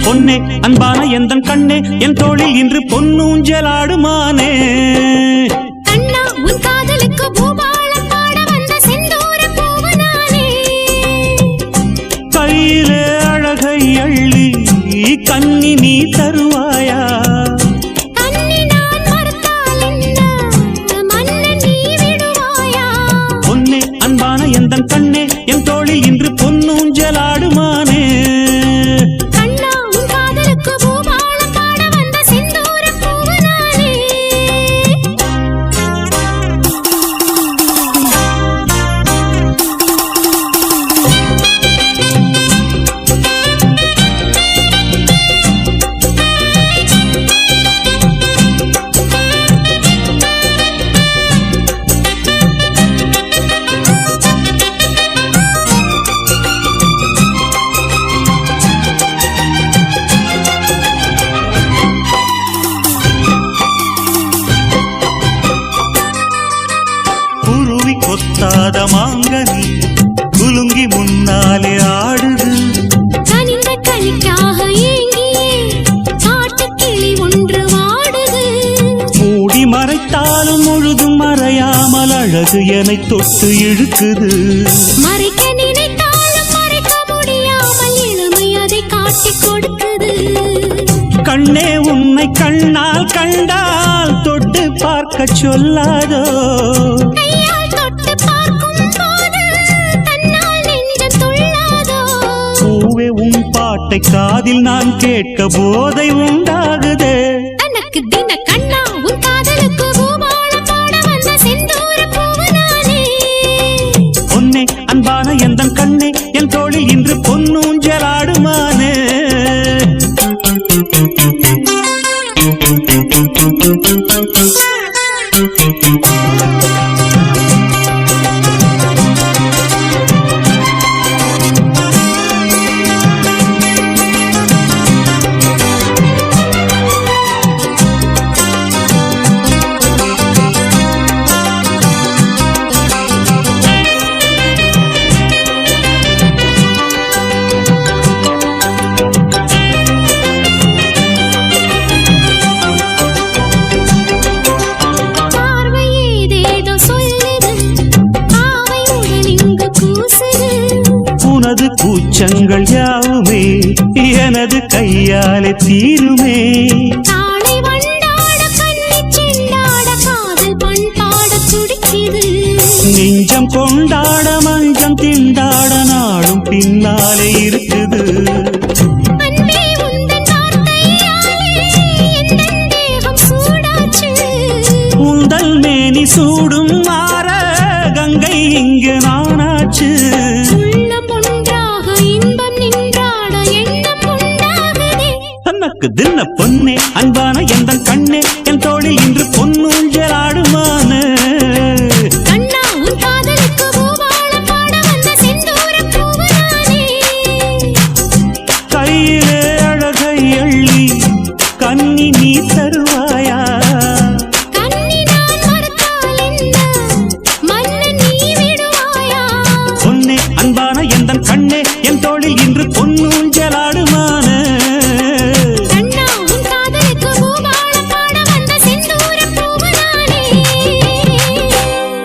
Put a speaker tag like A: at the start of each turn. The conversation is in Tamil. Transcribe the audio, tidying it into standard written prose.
A: பொன்னே அன்பான எந்தன் கண்ணே என் தோளில் இன்று பொன்னூஞ்சலாடுமானே
B: கண்ணா உன் காதலுக்கு பூபாலம் பாட வந்த செந்தூர பூவனானே
A: கையிலே அழகை அள்ளி கண்ணி நீ தருவாயா
B: கண்ணி நான் மறுத்தால் என்ன மன்னன் நீ விடுவாயா
A: பொன்னே அன்பான எந்தன் கண்ணே என் தோளில் இன்று பொன்னூஞ்சலாடுமானே கொத்தாத மாங்கனி குலுங்கி முன்னாலே ஆடுது
B: கனிந்த கனிக்காக ஏங்கியே காட்டுக்கிளி ஒன்று வாடுது
A: மூடி மறைத்தாலும் முழுதும் மறையாமல் அழகு என்னை தொட்டு இழுக்குது
B: மறைக்க நினைத்தாலும் மறைக்க முடியாமல் இளமை அதை காட்டிக் கொடுக்குது
A: கண்ணே உன்னை கண்ணால் கண்டால் தொட்டு பார்க்க சொல்லாதோ பூவே உன் பாட்டை காதில் நான் கேட்க போதை உண்டாகுதே
B: எனக்கு தின கண்ணா உன் காதலுக்கு பூபாலம் பாட வந்த செந்தூர பூவனானே
A: பொன்னே அன்பான எந்தன் கண்ணே என் தோளில் இன்று பொன்னூஞ்சலாடுமானே உனது கூச்சங்கள் யாவுமே எனது கையாலே தீருமே
B: தாளை வண்டாட கண்ணி செண்டாட காதல் பண்பாட துடிக்குது
A: நெஞ்சம் கொண்டாட மஞ்சம் திண்டாட நாளும் பின்னாலே இருக்குது
B: அன்பே உந்தன் வார்த்தையாலே எந்தன் தேகம் சூடாச்சு
A: உந்தல் மேனி சூடும் மாற கங்கை இங்கு நானாச்சு தனக்கு தின்ன பொன்னே அன்பான எந்தன் கண்ணே என் தோளில் இன்று பொன்னூஞ்சலாடுமானே
B: கண்ணா உன் காதலுக்கு பூபாலம் பாட வந்த செந்தூர பூவனானே
A: கையிலே அழகை அள்ளி கண்ணி நீ தருவாயா
B: கண்ணி நான் மறுத்தால் என்ன மன்னன் நீ விடுவாயா
A: பொன்னே அன்பான எந்தன் கண்ணே என் தோளில் இன்று பொன்னூஞ்சலாடுமா